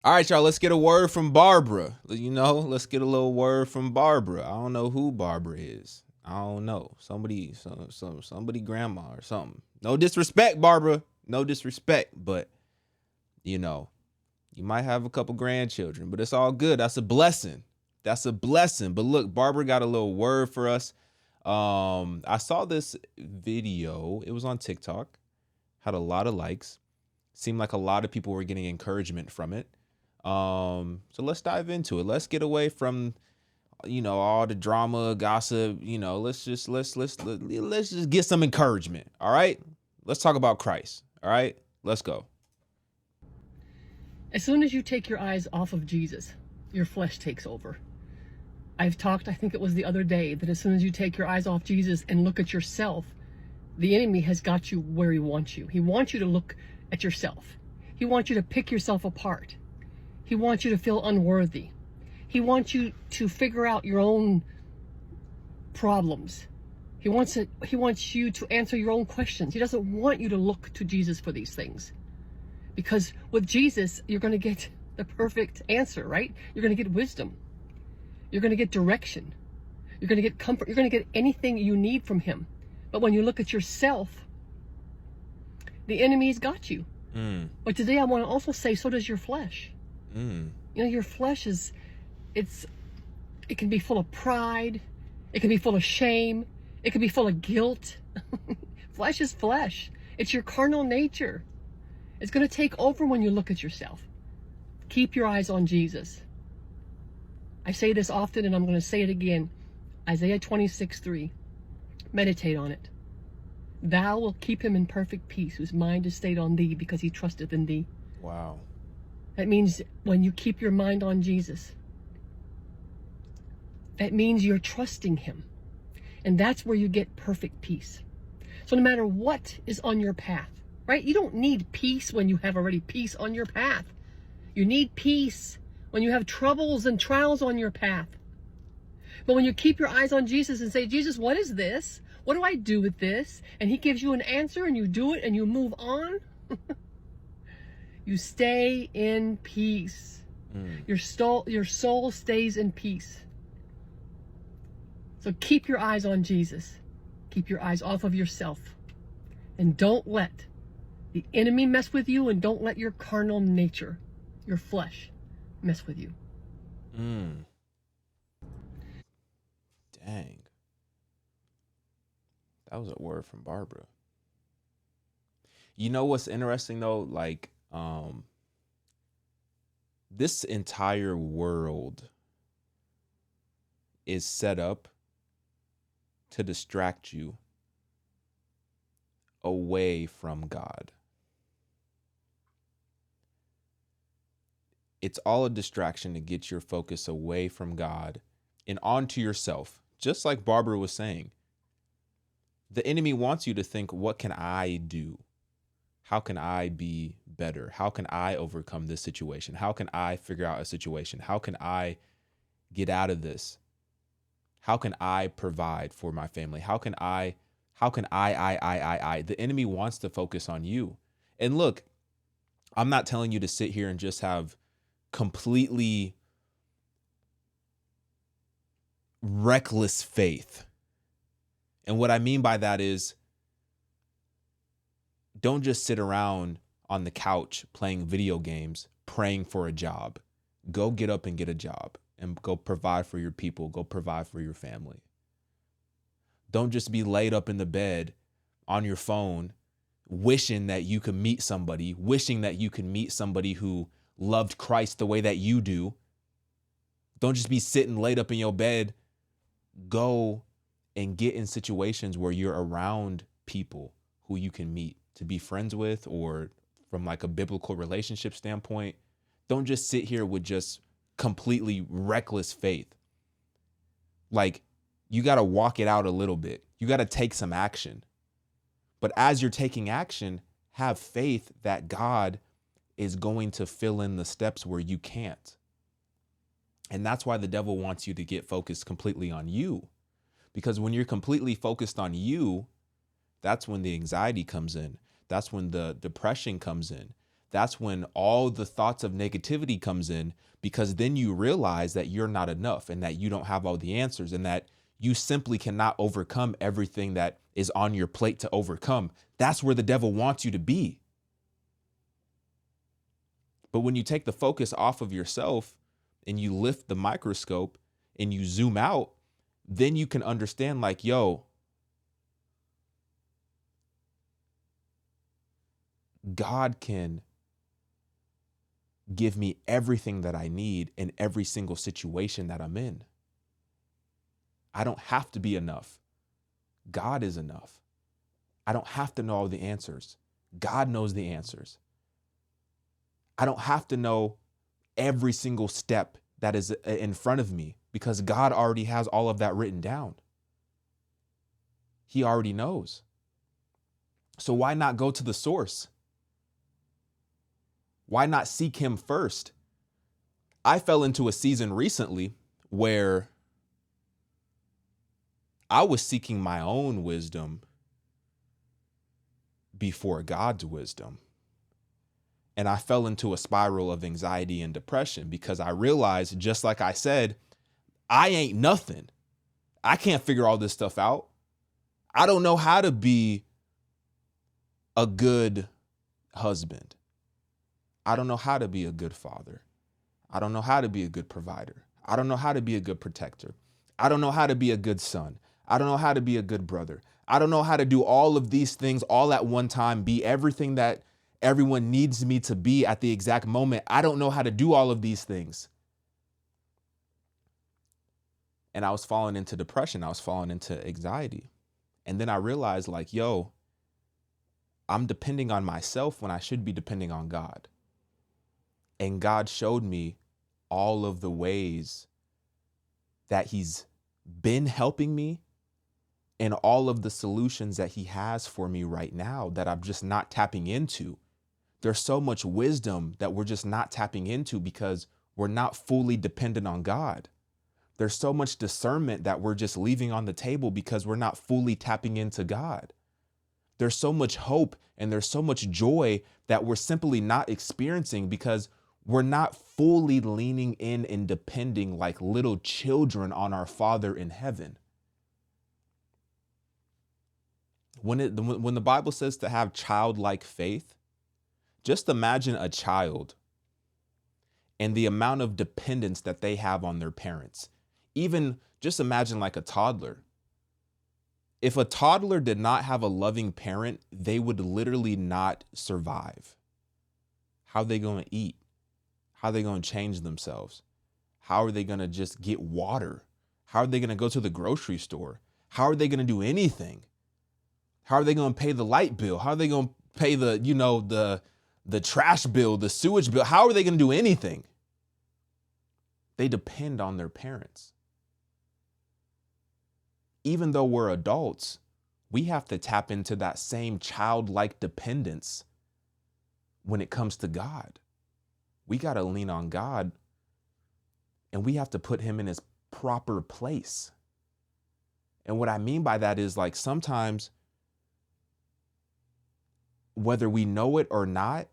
All right, y'all, let's get a word from Barbara. Let's get a little word from Barbara. I don't know who Barbara is. I don't know. Somebody grandma or something. No disrespect, Barbara. No disrespect, but you know, you might have a couple grandchildren, but it's all good. That's a blessing. That's a blessing. But look, Barbara got a little word for us. I saw this video. It was on TikTok. Had a lot of likes. Seemed like a lot of people were getting encouragement from it. So let's dive into it. Let's get away from all the drama, gossip. Let's just get some encouragement. All right, let's talk about Christ. All right, let's go. As soon as you take your eyes off of Jesus, your flesh takes over. I think it was the other day, that as soon as you take your eyes off Jesus and look at yourself, the enemy has got you where he wants you. He wants you to look at yourself. He wants you to pick yourself apart. He wants you to feel unworthy. He wants you to figure out your own problems. He wants you to answer your own questions. He doesn't want you to look to Jesus for these things. Because with Jesus, you're going to get the perfect answer, right? You're going to get wisdom. You're going to get direction. You're going to get comfort. You're going to get anything you need from him. But when you look at yourself, the enemy's got you. But today I want to also say, so does your flesh. Your flesh it can be full of pride. It can be full of shame. It can be full of guilt. Flesh is flesh. It's your carnal nature. It's going to take over when you look at yourself. Keep your eyes on Jesus. I say this often, and I'm going to say it again. Isaiah 26:3. Meditate on it. Thou wilt keep him in perfect peace, whose mind is stayed on thee, because he trusteth in thee. Wow. That means when you keep your mind on Jesus, that means you're trusting him. And that's where you get perfect peace. So no matter what is on your path, right? You don't need peace when you have already peace on your path. You need peace when you have troubles and trials on your path. But when you keep your eyes on Jesus and say, Jesus, what is this? What do I do with this? And he gives you an answer and you do it and you move on. You stay in peace. Your soul stays in peace. So keep your eyes on Jesus. Keep your eyes off of yourself. And don't let the enemy mess with you, and don't let your carnal nature, your flesh, mess with you. Dang. That was a word from Barbara. You know what's interesting though? Like, this entire world is set up to distract you away from God. It's all a distraction to get your focus away from God and onto yourself. Just like Barbara was saying, the enemy wants you to think, what can I do? How can I be better? How can I overcome this situation? How can I figure out a situation? How can I get out of this? How can I provide for my family? How can I? The enemy wants to focus on you. And look, I'm not telling you to sit here and just have completely reckless faith. And what I mean by that is, don't just sit around on the couch playing video games, praying for a job. Go get up and get a job and go provide for your people. Go provide for your family. Don't just be laid up in the bed on your phone, wishing that you could meet somebody, who loved Christ the way that you do. Don't just be sitting laid up in your bed. Go and get in situations where you're around people who you can meet to be friends with, or from like a biblical relationship standpoint. Don't just sit here with just completely reckless faith. Like, you got to walk it out a little bit. You got to take some action. But as you're taking action, have faith that God is going to fill in the steps where you can't. And that's why the devil wants you to get focused completely on you. Because when you're completely focused on you, that's when the anxiety comes in. That's when the depression comes in. that's when all the thoughts of negativity comes in, because then you realize that you're not enough and that you don't have all the answers and that you simply cannot overcome everything that is on your plate to overcome. That's where the devil wants you to be. But when you take the focus off of yourself and you lift the microscope and you zoom out, then you can understand like, yo, God can give me everything that I need in every single situation that I'm in. I don't have to be enough. God is enough. I don't have to know all the answers. God knows the answers. I don't have to know every single step that is in front of me because God already has all of that written down. He already knows. So why not go to the source? Why not seek him first? I fell into a season recently where I was seeking my own wisdom before God's wisdom. And I fell into a spiral of anxiety and depression because I realized, just like I said, I ain't nothing. I can't figure all this stuff out. I don't know how to be a good husband. I don't know how to be a good father. I don't know how to be a good provider. I don't know how to be a good protector. I don't know how to be a good son. I don't know how to be a good brother. I don't know how to do all of these things all at one time, be everything that everyone needs me to be at the exact moment. I don't know how to do all of these things. And I was falling into depression. I was falling into anxiety. And then I realized like, yo, I'm depending on myself when I should be depending on God. And God showed me all of the ways that he's been helping me and all of the solutions that he has for me right now that I'm just not tapping into. There's so much wisdom that we're just not tapping into because we're not fully dependent on God. There's so much discernment that we're just leaving on the table because we're not fully tapping into God. There's so much hope and there's so much joy that we're simply not experiencing because we're not fully leaning in and depending like little children on our Father in heaven. When the Bible says to have childlike faith, just imagine a child and the amount of dependence that they have on their parents. Even just imagine like a toddler. If a toddler did not have a loving parent, they would literally not survive. How are they going to eat? How are they going to change themselves? How are they going to just get water? How are they going to go to the grocery store? How are they going to do anything? How are they going to pay the light bill? How are they going to pay the trash bill, the sewage bill? How are they going to do anything? They depend on their parents. Even though we're adults, we have to tap into that same childlike dependence when it comes to God. We got to lean on God and we have to put him in his proper place. And what I mean by that is like sometimes, whether we know it or not,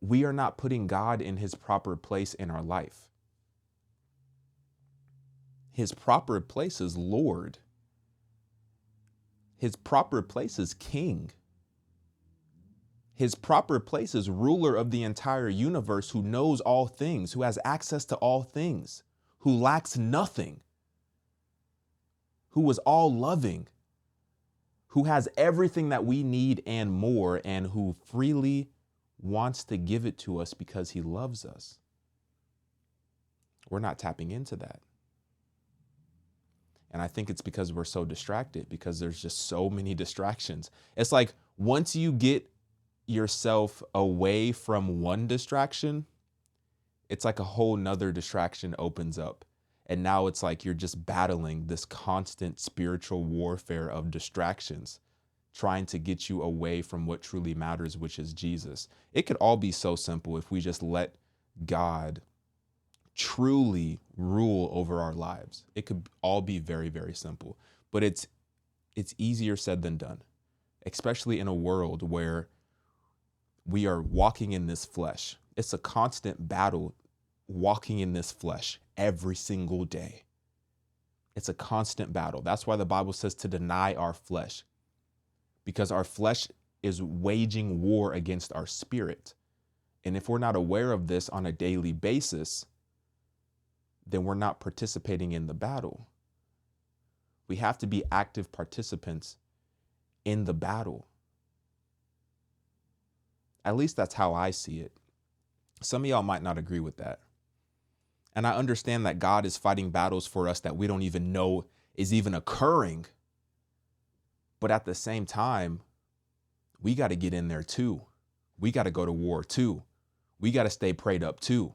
we are not putting God in his proper place in our life. His proper place is Lord. His proper place is King. His proper place is ruler of the entire universe, who knows all things, who has access to all things, who lacks nothing, who is all loving, who has everything that we need and more, and who freely wants to give it to us because he loves us. We're not tapping into that. And I think it's because we're so distracted, because there's just so many distractions. It's like once you get yourself away from one distraction, it's like a whole nother distraction opens up. And now it's like you're just battling this constant spiritual warfare of distractions, trying to get you away from what truly matters, which is Jesus. It could all be so simple if we just let God truly rule over our lives. It could all be very, very simple, but it's easier said than done, especially in a world where We are walking in this flesh. It's a constant battle walking in this flesh every single day. It's a constant battle. That's why the Bible says to deny our flesh, because our flesh is waging war against our spirit. And if we're not aware of this on a daily basis, then we're not participating in the battle. We have to be active participants in the battle. At least that's how I see it. Some of y'all might not agree with that. And I understand that God is fighting battles for us that we don't even know is even occurring. But at the same time, we got to get in there too. We got to go to war too. We got to stay prayed up too.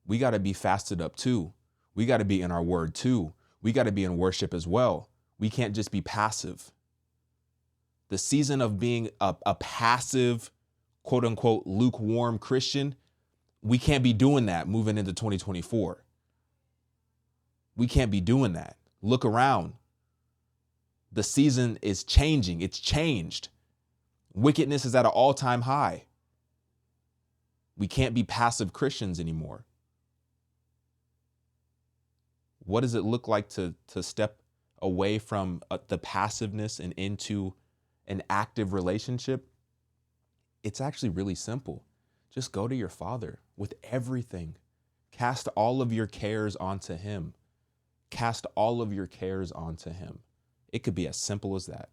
We got to be fasted up too. We got to be in our word too. We got to be in worship as well. We can't just be passive. The season of being a passive, quote unquote, lukewarm Christian, we can't be doing that moving into 2024. We can't be doing that. Look around. The season is changing. It's changed. Wickedness is at an all-time high. We can't be passive Christians anymore. What does it look like to step away from the passiveness and into an active relationship? It's actually really simple. Just go to your Father with everything. Cast all of your cares onto him. Cast all of your cares onto him. It could be as simple as that.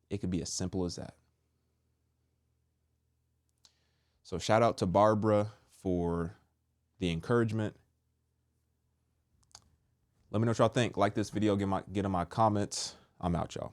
It could be as simple as that. So shout out to Barbara for the encouragement. Let me know what y'all think. Like this video, get in my comments. I'm out, y'all.